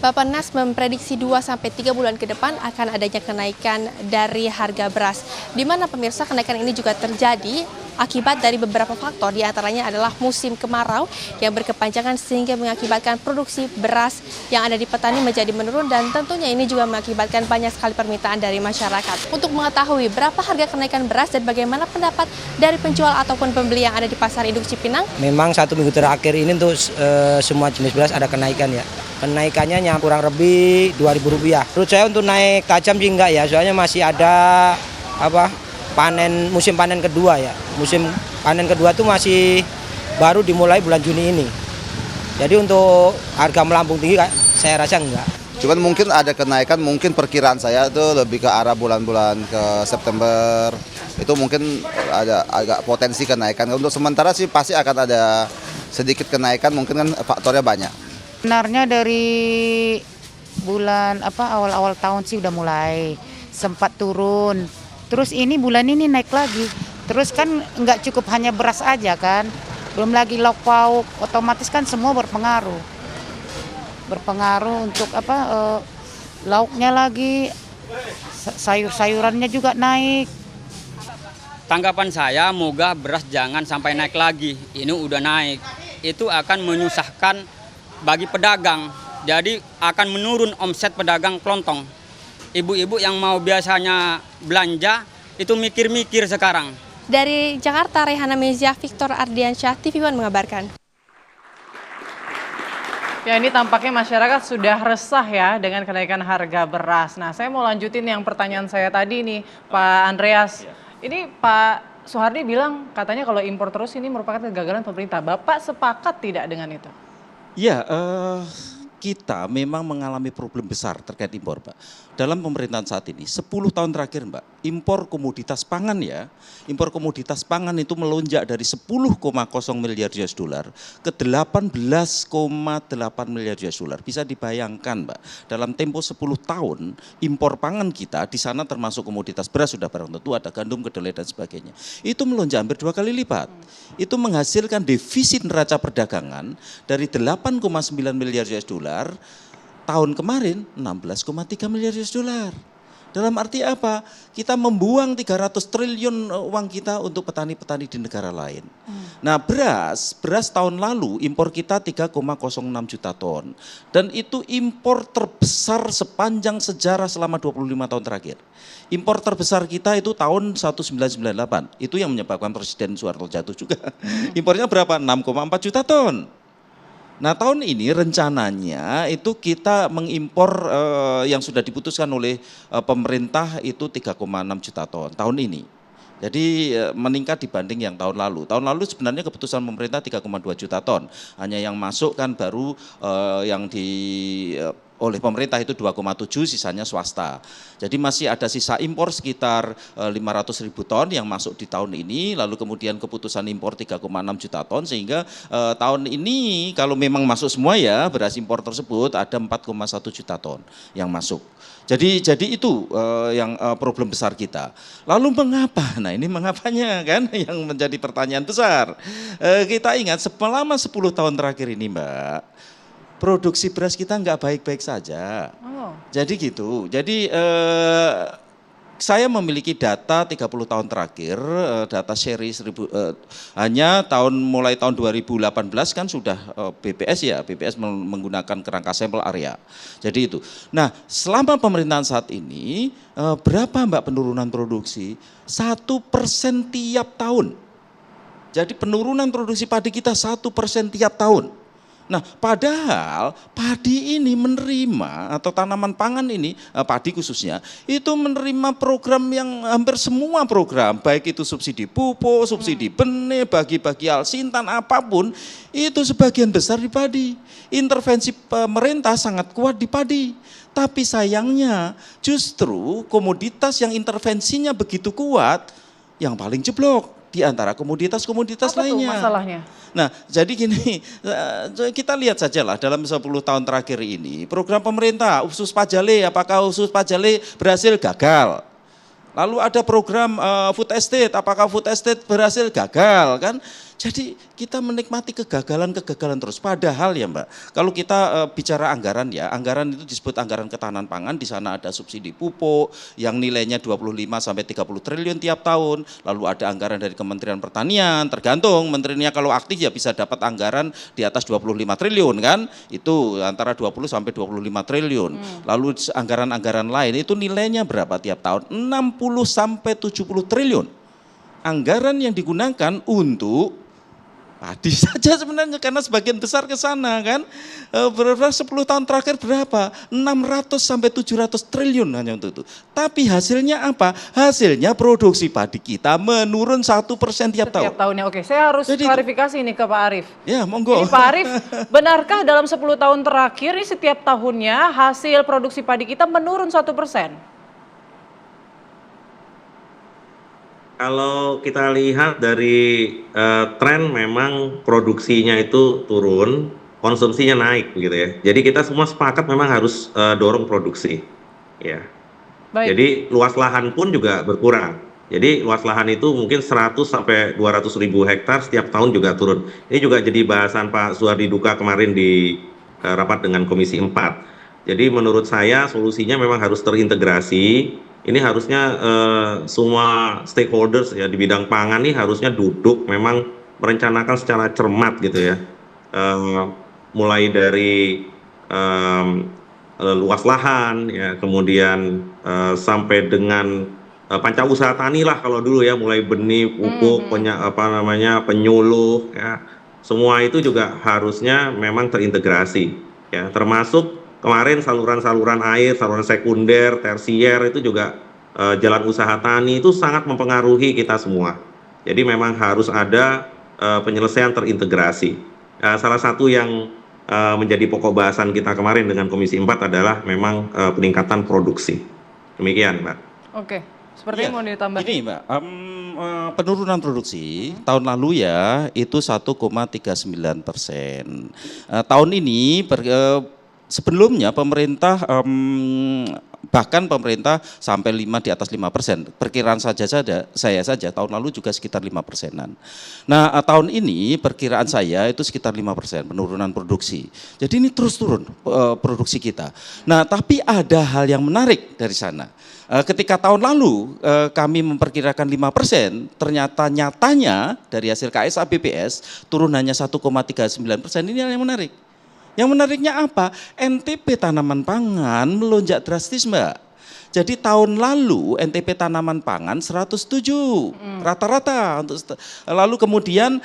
Bappenas memprediksi 2-3 bulan ke depan akan adanya kenaikan dari harga beras. Di mana pemirsa kenaikan ini juga terjadi akibat dari beberapa faktor, di antaranya adalah musim kemarau yang berkepanjangan sehingga mengakibatkan produksi beras yang ada di petani menjadi menurun dan tentunya ini juga mengakibatkan banyak sekali permintaan dari masyarakat. Untuk mengetahui berapa harga kenaikan beras dan bagaimana pendapat dari penjual ataupun pembeli yang ada di Pasar Induk Cipinang. Memang 1 minggu terakhir ini untuk semua jenis beras ada kenaikan ya. Kenaikannya kurang lebih Rp2.000. Menurut saya untuk naik tajam sih enggak ya, soalnya masih ada musim panen kedua ya. Musim panen kedua itu masih baru dimulai bulan Juni ini. Jadi untuk harga melambung tinggi saya rasa enggak. Cuman mungkin ada kenaikan, mungkin perkiraan saya itu lebih ke arah bulan-bulan ke September. Itu mungkin ada agak potensi kenaikan. Untuk sementara sih pasti akan ada sedikit kenaikan, mungkin kan faktornya banyak. Sebenarnya dari bulan awal-awal tahun sih udah mulai sempat turun. Terus ini bulan ini naik lagi. Terus kan nggak cukup hanya beras aja kan. Belum lagi lauk pauk, otomatis kan semua berpengaruh. Berpengaruh untuk lauknya lagi, sayur-sayurannya juga naik. Tanggapan saya, moga beras jangan sampai naik lagi. Ini udah naik. Itu akan menyusahkan bagi pedagang, jadi akan menurun omset pedagang kelontong. Ibu-ibu yang mau biasanya belanja itu mikir-mikir sekarang. Dari Jakarta, Rehana Mezia, Victor Ardiansyah, TV One mengabarkan. Ya, ini tampaknya masyarakat sudah resah ya dengan kenaikan harga beras. Nah, saya mau lanjutin yang pertanyaan saya tadi nih, Pak Andreas. Ini Pak Soehardi bilang katanya kalau impor terus ini merupakan kegagalan pemerintah. Bapak sepakat tidak dengan itu? Ya, kita memang mengalami problem besar terkait impor, Pak. Dalam pemerintahan saat ini, 10 tahun terakhir, Mbak, impor komoditas pangan ya, impor komoditas pangan itu melonjak dari 10,0 miliar US dollar ke 18,8 miliar US dollar. Bisa dibayangkan, Mbak, dalam tempo 10 tahun, impor pangan kita di sana termasuk komoditas beras sudah barang tentu, ada gandum, kedelai dan sebagainya. Itu melonjak hampir 2 kali lipat. Itu menghasilkan defisit neraca perdagangan dari 8,9 miliar US dollar tahun kemarin 16,3 miliar US dollar. Dalam arti apa? Kita membuang 300 triliun uang kita untuk petani-petani di negara lain. Nah, beras tahun lalu impor kita 3,06 juta ton. Dan itu impor terbesar sepanjang sejarah selama 25 tahun terakhir. Impor terbesar kita itu tahun 1998. Itu yang menyebabkan Presiden Soeharto jatuh juga. Impornya berapa? 6,4 juta ton. Nah, tahun ini rencananya itu kita mengimpor yang sudah diputuskan oleh pemerintah itu 3,6 juta ton tahun ini. Jadi meningkat dibanding yang tahun lalu. Tahun lalu sebenarnya keputusan pemerintah 3,2 juta ton. Hanya yang masuk kan baru yang oleh pemerintah itu 2,7, sisanya swasta. Jadi masih ada sisa impor sekitar 500.000 ton yang masuk di tahun ini, lalu kemudian keputusan impor 3,6 juta ton, sehingga tahun ini kalau memang masuk semua ya beras impor tersebut ada 4,1 juta ton yang masuk. Jadi itu yang problem besar kita. Lalu mengapa? Nah, ini mengapanya kan yang menjadi pertanyaan besar. Kita ingat selama 10 tahun terakhir ini, Mbak, produksi beras kita nggak baik-baik saja. Jadi gitu. Jadi saya memiliki data 30 tahun terakhir, data seri hanya mulai tahun 2018 kan sudah BPS menggunakan kerangka sampel area. Jadi itu. Nah, selama pemerintahan saat ini, berapa, Mbak, penurunan produksi? 1% tiap tahun. Jadi penurunan produksi padi kita 1% tiap tahun. Nah, padahal padi ini menerima, atau tanaman pangan ini, padi khususnya, itu menerima program yang hampir semua program, baik itu subsidi pupuk, subsidi benih, bagi-bagi alsintan, apapun, itu sebagian besar di padi. Intervensi pemerintah sangat kuat di padi. Tapi sayangnya justru komoditas yang intervensinya begitu kuat, yang paling jeblok di antara komoditas-komoditas lainnya. Apa tuh masalahnya? Nah, jadi gini, kita lihat sajalah dalam 10 tahun terakhir ini, program pemerintah, Usus Pajale, apakah Usus Pajale berhasil? Gagal. Lalu ada program food estate, apakah food estate berhasil? Gagal kan? Jadi kita menikmati kegagalan-kegagalan terus. Padahal ya Mbak, kalau kita bicara anggaran ya, anggaran itu disebut anggaran ketahanan pangan, di sana ada subsidi pupuk yang nilainya 25 sampai 30 triliun tiap tahun. Lalu ada anggaran dari Kementerian Pertanian, tergantung menterinya kalau aktif ya bisa dapat anggaran di atas 25 triliun kan. Itu antara 20 sampai 25 triliun. Lalu anggaran-anggaran lain itu nilainya berapa tiap tahun? 60 sampai 70 triliun. Anggaran yang digunakan untuk padi saja sebenarnya karena sebagian besar ke sana kan. Berapa 10 tahun terakhir berapa? 600 sampai 700 triliun hanya untuk itu. Tapi hasilnya apa? Hasilnya produksi padi kita menurun 1% tiap tahun. Setiap tahunnya. Oke, saya harus klarifikasi ini ke Pak Arief. Ya, monggo. Ini Pak Arief, benarkah dalam 10 tahun terakhir ini setiap tahunnya hasil produksi padi kita menurun 1%? Kalau kita lihat dari tren memang produksinya itu turun, konsumsinya naik gitu ya. Jadi kita semua sepakat memang harus dorong produksi. Ya. Baik. Jadi luas lahan pun juga berkurang. Jadi luas lahan itu mungkin 100 sampai 200 ribu hektar setiap tahun juga turun. Ini juga jadi bahasan Pak Suhardi Duka kemarin di rapat dengan Komisi 4. Jadi menurut saya solusinya memang harus terintegrasi. Ini harusnya semua stakeholders ya di bidang pangan ini harusnya duduk memang merencanakan secara cermat gitu ya. Mulai dari luas lahan ya, kemudian sampai dengan panca usaha tani lah kalau dulu ya, mulai benih, pupuk, penyuluh ya. Semua itu juga harusnya memang terintegrasi ya, termasuk kemarin saluran-saluran air, saluran sekunder, tersier itu juga jalan usaha tani itu sangat mempengaruhi kita semua. Jadi memang harus ada penyelesaian terintegrasi. Salah satu yang menjadi pokok bahasan kita kemarin dengan Komisi 4 adalah memang peningkatan produksi. Demikian, Mbak. Oke, sepertinya mau ditambah. Ini Mbak, penurunan produksi tahun lalu ya itu 1,39%. Tahun ini sebelumnya pemerintah bahkan pemerintah sampai 5 di atas 5%. Perkiraan saya saja tahun lalu juga sekitar 5%-an. Nah, tahun ini perkiraan saya itu sekitar 5% penurunan produksi. Jadi ini terus turun produksi kita. Nah, tapi ada hal yang menarik dari sana. Ketika tahun lalu kami memperkirakan 5%, ternyata nyatanya dari hasil KSA BPS turun hanya 1,39%. Ini yang menarik. Yang menariknya apa? NTP tanaman pangan melonjak drastis Mbak. Jadi tahun lalu NTP tanaman pangan 107 rata-rata. Lalu kemudian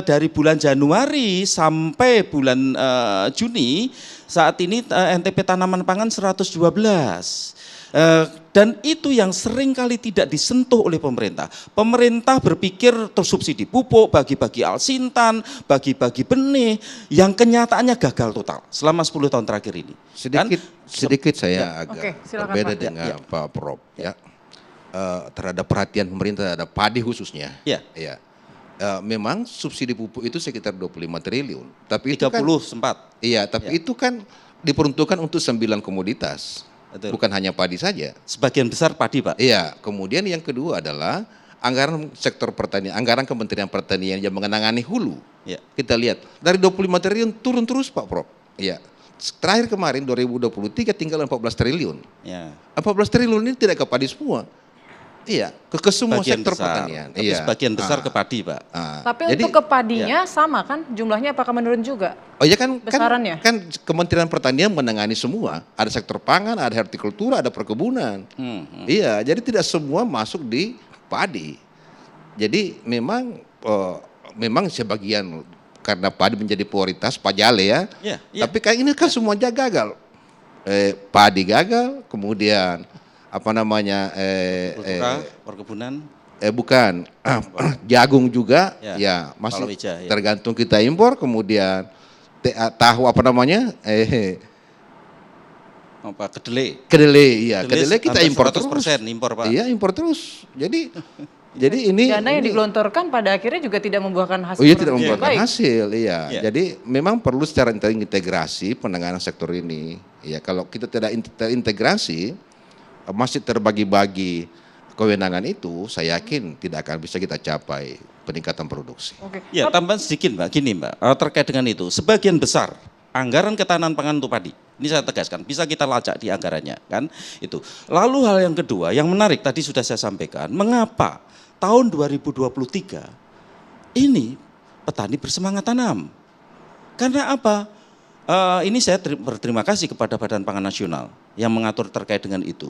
dari bulan Januari sampai bulan Juni saat ini NTP tanaman pangan 112. Dan itu yang sering kali tidak disentuh oleh pemerintah. Pemerintah berpikir tersubsidi pupuk, bagi-bagi alsintan, bagi-bagi benih, yang kenyataannya gagal total selama 10 tahun terakhir ini. Sedikit saya agak Oke, silakan, berbeda Pak. dengan Pak Prof. Ya. Terhadap perhatian pemerintah terhadap padi khususnya. Ya. Ya. Memang subsidi pupuk itu sekitar 25 triliun. Tapi 30 itu kan, sempat. iya, tapi itu kan diperuntukkan untuk 9 komoditas. Betul. Bukan hanya padi saja. Sebagian besar padi Pak. Iya, kemudian yang kedua adalah anggaran sektor pertanian, anggaran Kementerian Pertanian yang mengenangani hulu. Ya. Kita lihat dari 25 triliun turun terus Pak Prof. Iya. Terakhir kemarin 2023 tinggal 14 triliun. Ya. 14 triliun ini tidak ke padi semua. Iya, ke semua Sebagian sektor besar. pertanian. Tapi Iya. sebagian besar ke padi Pak. Tapi Jadi, untuk ke padinya sama kan? Jumlahnya apakah menurun juga? oh ya kan besarannya? kan Kementerian Pertanian menangani semua. Ada sektor pangan, ada hortikultura, ada perkebunan. Iya, jadi tidak semua masuk di padi. Jadi memang sebagian karena padi menjadi prioritas pajale ya. Iya, iya. Tapi kayak ini kan semuanya gagal. Padi gagal, kemudian apa namanya perkebunan. Bukan jagung juga Ya, ya masih palawija, ya. tergantung kita impor, kemudian tahu apa namanya Kedelai. iya kedelai kita hampir impor terus. 100% impor Pak. Iya, impor terus. Jadi ini Dana yang ini- digelontorkan pada akhirnya juga tidak membuahkan hasil. Oh iya, tidak produksi yang membuahkan baik. hasil, iya. Iya. Jadi memang perlu secara integrasi penanganan sektor ini. Ya, kalau kita tidak terintegrasi, masih terbagi-bagi kewenangan itu, saya yakin tidak akan bisa kita capai peningkatan produksi. Oke. Ya, tambahan sedikit Mbak, gini Mbak, terkait dengan itu, sebagian besar anggaran ketahanan pangan untuk padi, ini saya tegaskan, bisa kita lacak di anggarannya, kan, itu. Lalu hal yang kedua, yang menarik tadi sudah saya sampaikan, mengapa tahun 2023 ini petani bersemangat tanam? Karena apa? Ini saya berterima kasih kepada Badan Pangan Nasional yang mengatur terkait dengan itu.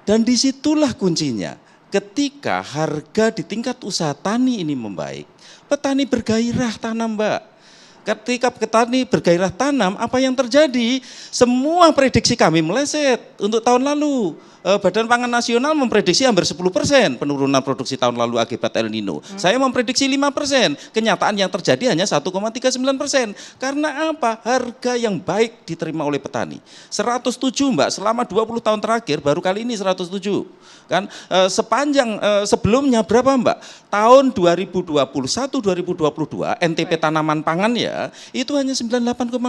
Dan disitulah kuncinya. Ketika harga di tingkat usaha tani ini membaik, petani bergairah tanam, Mbak. Ketika petani bergairah tanam, apa yang terjadi? Semua prediksi kami meleset untuk tahun lalu. Badan Pangan Nasional memprediksi hampir 10% penurunan produksi tahun lalu akibat El Nino. Saya memprediksi 5%. Kenyataan yang terjadi hanya 1,39%. Karena apa? Harga yang baik diterima oleh petani. 107 Mbak, selama 20 tahun terakhir baru kali ini 107. Kan sepanjang sebelumnya berapa Mbak? Tahun 2021-2022 NTP tanaman pangan ya itu hanya 98,5.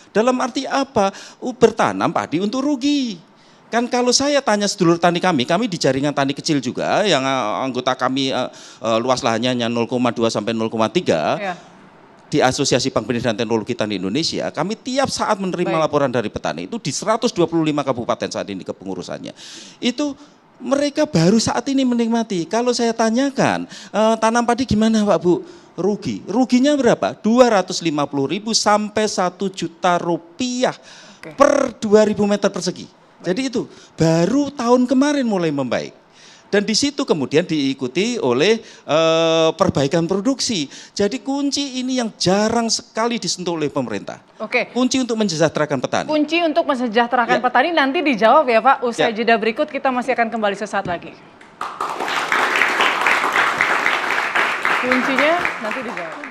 Dalam arti apa? Bertanam padi untuk rugi. Kan kalau saya tanya sedulur tani kami di jaringan tani kecil juga yang anggota kami luas lahannya hanya 0,2 sampai 0,3 ya. Di Asosiasi Pemberdayaan dan Teknologi Tani Indonesia, kami tiap saat menerima laporan dari petani itu di 125 kabupaten saat ini kepengurusannya. Itu mereka baru saat ini menikmati. Kalau saya tanyakan, tanam padi gimana Pak Bu? Rugi. Ruginya berapa? 250.000 sampai 1 juta rupiah per 2.000 meter persegi. Jadi itu baru tahun kemarin mulai membaik. Dan di situ kemudian diikuti oleh perbaikan produksi. Jadi kunci ini yang jarang sekali disentuh oleh pemerintah. Oke. Kunci untuk mensejahterakan petani. Kunci untuk mensejahterakan petani nanti dijawab ya Pak. Usai jeda berikut kita masih akan kembali sesaat lagi. Kuncinya nanti dijawab.